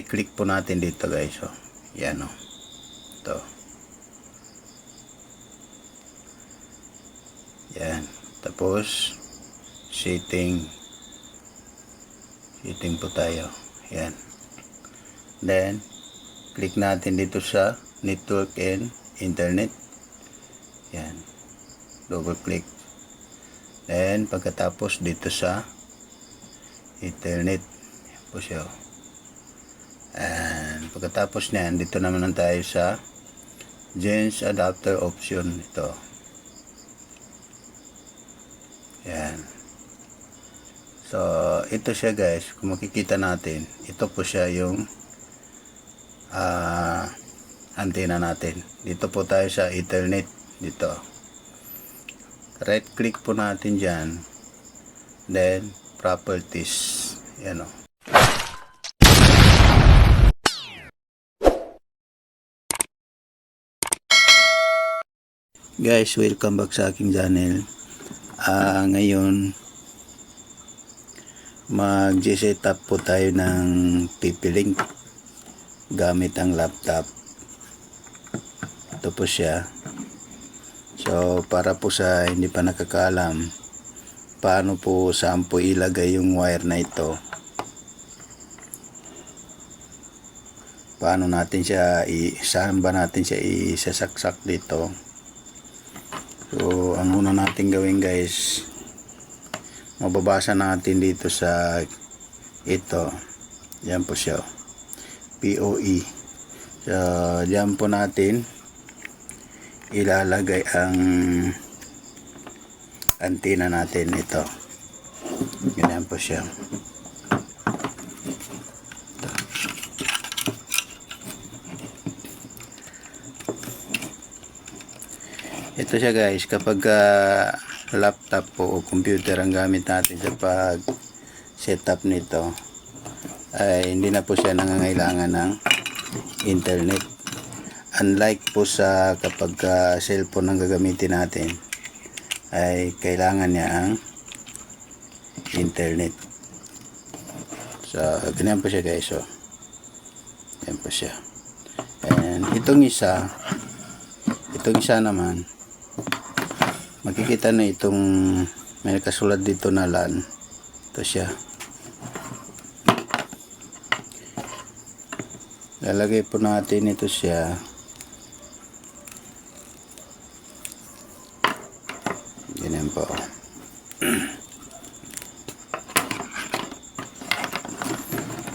I-click po natin dito guys. So, yan o. Ito. Yan. Tapos, setting po tayo. Yan. Then, click natin dito sa network and internet. Yan. Double click. Then, pagkatapos dito sa internet. Yan po siya. And, pagkatapos niyan, dito naman tayo sa Gens adapter option. Ito. Yan. So, ito siya guys. Kung makikita natin, ito po siya yung antenna natin. Dito po tayo sa Ethernet. Dito. Right click po natin dyan. Then, properties. Yan o. Guys, welcome back sa aking channel. Ngayon, mag-set up po tayo ng TP-Link gamit ang laptop. Ito po siya. So, para po sa hindi pa nakakaalam, paano po saan po ilagay yung wire na ito. Paano natin siya, saan ba natin siya isasaksak dito. So, ang una natin gawin guys, mababasa natin dito sa ito. Yan po siya. POE. So, diyan po natin ilalagay ang antenna natin ito. Ganyan po siya. Ito siya guys, kapag laptop po o computer ang gamit natin sa pag setup nito, ay hindi na po siya nangangailangan ng internet. Unlike po sa kapag cellphone ang gagamitin natin, ay kailangan niya ang internet. So, ganyan po siya guys. So, yan po siya. And itong isa naman, makikita na itong may nakasulat dito na LAN. Ito siya. Lalagay po natin ito siya. Ganyan po.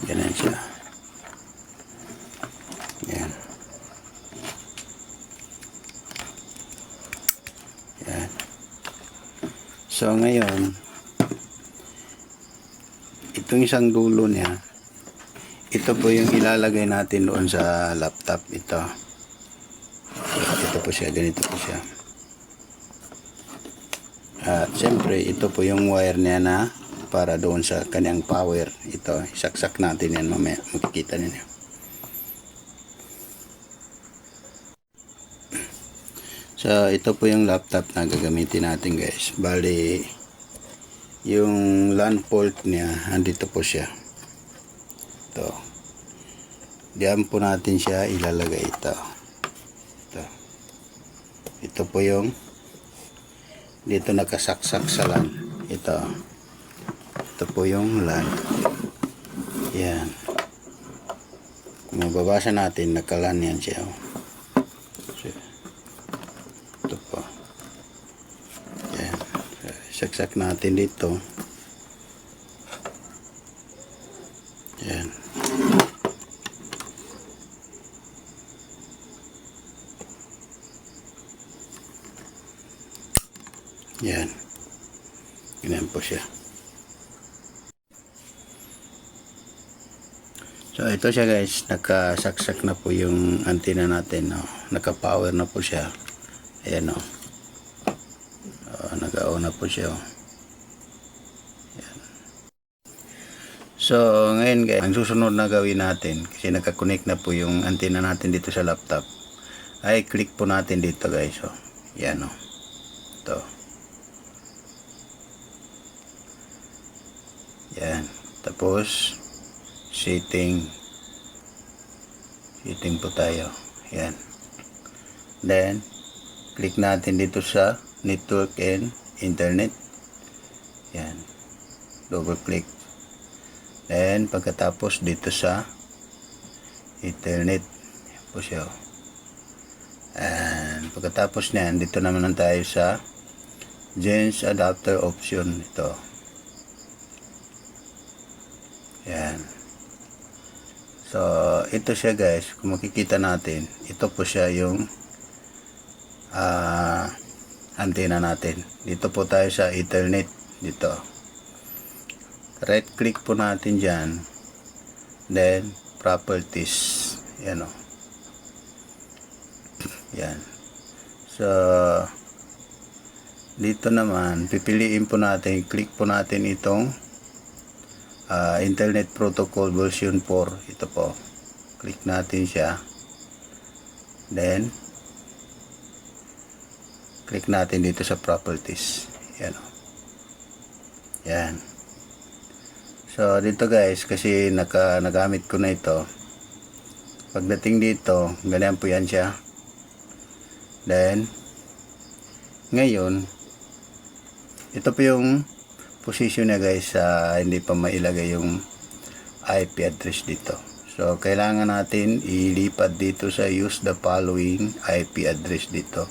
Ganyan siya. Yan. Yan. So ngayon, itong isang dulo niya, ito po yung ilalagay natin doon sa laptop. Ito po siya, ganito po siya. At siyempre ito po yung wire niya na para doon sa kanyang power. Ito, isaksak natin yan mamaya, makikita niyo. So ito po yung laptop na gagamitin natin guys. Bali, yung LAN port niya, andito po siya. Ito. Diyan po natin siya ilalagay ito. Ito po yung dito nakasaksak sa LAN. Ito po yung LAN. Yan. Kung mababasa natin, naka-LAN yan siya. Ito po. Yan. Saksak natin dito. Yan. Yan. Ganyan po siya. So ito siya guys, nakasaksak na po yung antenna natin, no? Naka-power na po siya. Ayan, no? Nag-on na po siya. Ayan. So ngayon guys, ang susunod na gawin natin, kasi naka-connect na po yung antenna natin dito sa laptop, ay click po natin dito guys. So, yan, no? Ito. Yan. Tapos setting. Setting po tayo. Yan. Then, click natin dito sa network and internet. Yan. Double click. Then, pagkatapos dito sa internet. Yan po siya. And, pagkatapos niyan, dito naman tayo sa Gens adapter option. Ito. Yan. So, ito siya guys. Kung makikita natin, ito po siya yung antenna natin. Dito po tayo sa Ethernet. Dito. Right click po natin dyan. Then, properties. Yan o. Yan. So, dito naman, pipiliin po natin, click po natin itong Internet Protocol version 4. Ito po. Click natin siya. Then, click natin dito sa properties. Yan o. Yan. So, dito guys, kasi nagamit ko na ito. Pagdating dito, ganyan po yan siya. Then, ngayon, ito po yung position niya guys, hindi pa mailagay yung IP address dito. So, kailangan natin ilipat dito sa use the following IP address dito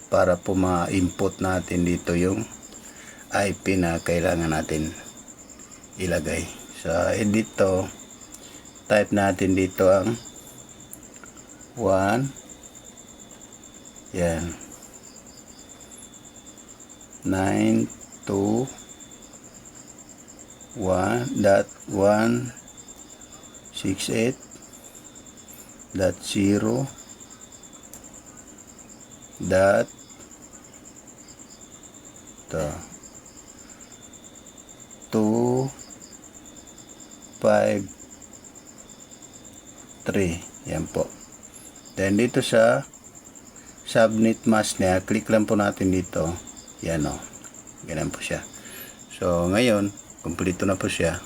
para po ma-input natin dito yung IP na kailangan natin ilagay. So, dito, type natin dito ang 1, yan, 1.1.0.253. Yan po. Then dito sa subnet mask niya, click lang po natin dito. Yan o. Ganyan po siya. So ngayon, kumpleto na po siya.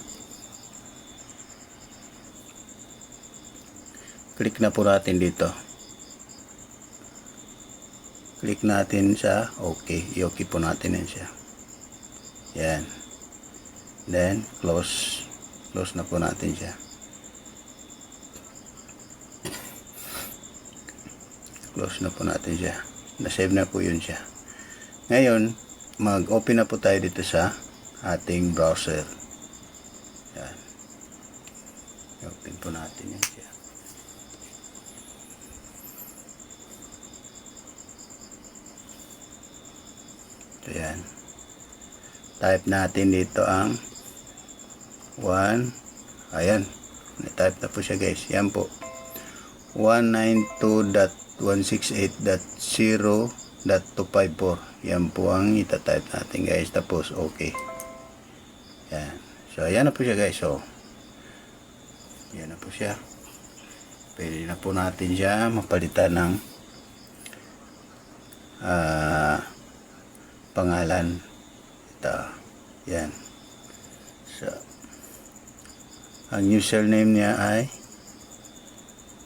Click na po natin dito. Click natin sa OK. I-OK po natin yan siya. Yan. Then, close. Close na po natin siya. Close na po natin siya. Na-save na po yun siya. Ngayon, mag-open na po tayo dito sa ating browser. Yan. I-open po natin yan siya. So, yan. Type natin dito ang 1. Ayan. Na-type na po siya guys. Yan po. 192.168.0.254. Yan po ang itatype natin guys. Tapos okay. Yan. So ayan na po siya guys. So yan na po siya. Pwede na po natin siya mapalitan ng pangalan. Ito. Yan. So ang username niya ay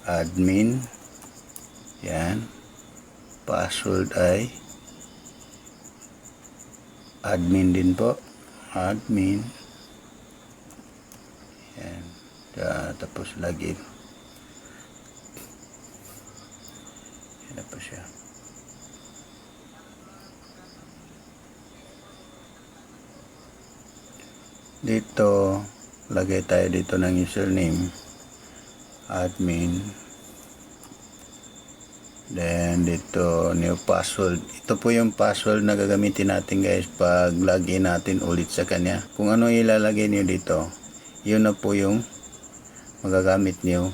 admin. Yan. Password ay admin din po. Admin. Yan. Tapos login. Yan na po siya. Dito, lagay tayo dito ng username. Admin. Then dito new password. Ito po yung password na gagamitin natin guys pag login natin ulit sa kanya. Kung ano ilalagay niyo dito, yun na po yung magagamit niyo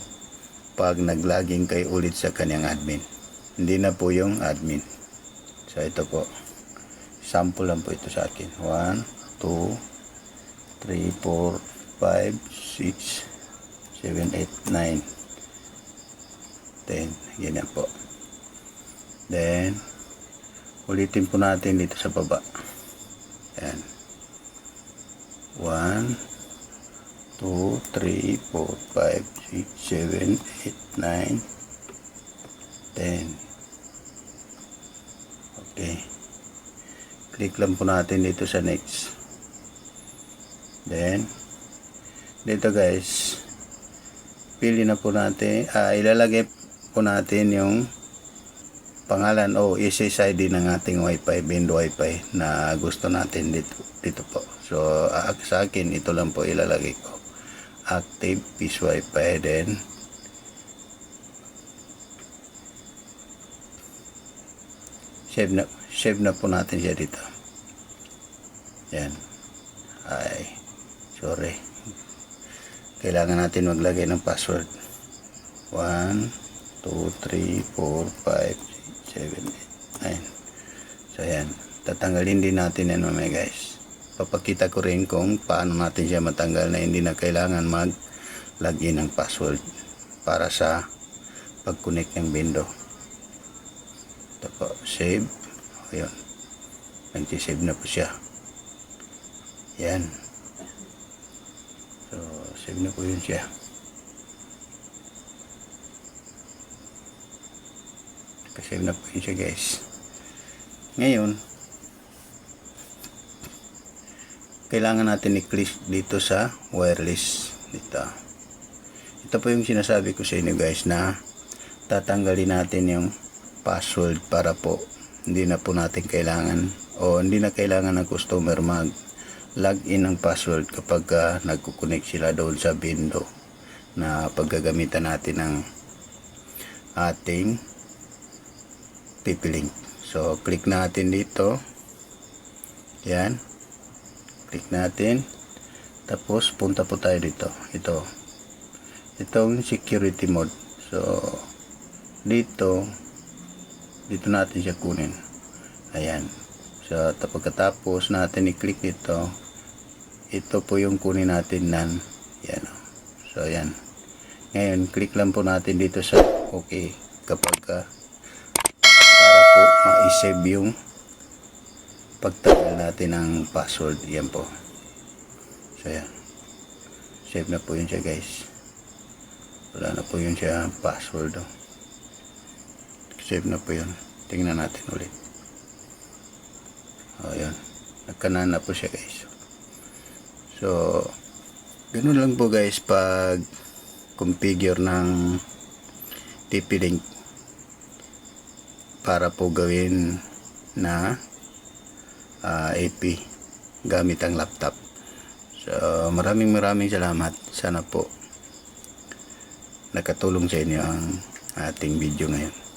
pag nag-login kayo ulit sa kanyang admin. Hindi na po yung admin. So ito po. Sample lang po ito sa akin. 1, 2, 3, 4, 5, 6, 7, 8, 9, 10. Ganyan po. Then, ulitin po natin dito sa baba. Yan. 1, 2, 3, 4, 5, 6, 7, 8, 9, Then, okay. Click lang po natin dito sa next. Then, dito guys, pili na po natin, ilalagay po natin yung pangalan o SSID ng ating wifi, Bendo wifi na gusto natin dito po. So sa akin ito lang po ilalagay ko, active peace wifi. Then save na po natin siya dito. Yan. Ay, sorry, kailangan natin maglagay ng password. 1 2 3 4 5 7, 8, 9. So yan, tatanggalin din natin yan mamaya guys. Papakita ko rin kung paano natin siya matanggal na hindi na kailangan mag login ng password para sa pag connect ng Bendo. Ito po, save. Ayun, nag-save na po siya. Yan, so save na po yun siya. Save na po yun siya guys. Ngayon, kailangan natin i-click dito sa wireless dito. Ito po yung sinasabi ko sa inyo guys, na tatanggalin natin yung password para po hindi na po natin kailangan o hindi na kailangan ng customer mag login ng password kapag nagko-connect sila doon sa Bendo na paggagamitan natin ng ating TP-Link. So click natin dito, yan, click natin, tapos punta po tayo dito, itong security mode. So dito natin siya kunin. Ayan, so pagkatapos natin i-click dito, ito po yung kunin natin nan, yan. So yan, ngayon click lang po natin dito sa okay kapag para po ma-save yung pagtanggal natin ng password. Yan po. So yan, save na po yun siya guys. Wala na po yun siya password. Save na po yun. Tingnan natin ulit. O yan, nagkanan na po siya guys. So ganun lang po guys pag configure ng TP-Link para po gawin na AP gamit ang laptop. So maraming salamat. Sana po nakatulong sa inyo ang ating video ngayon.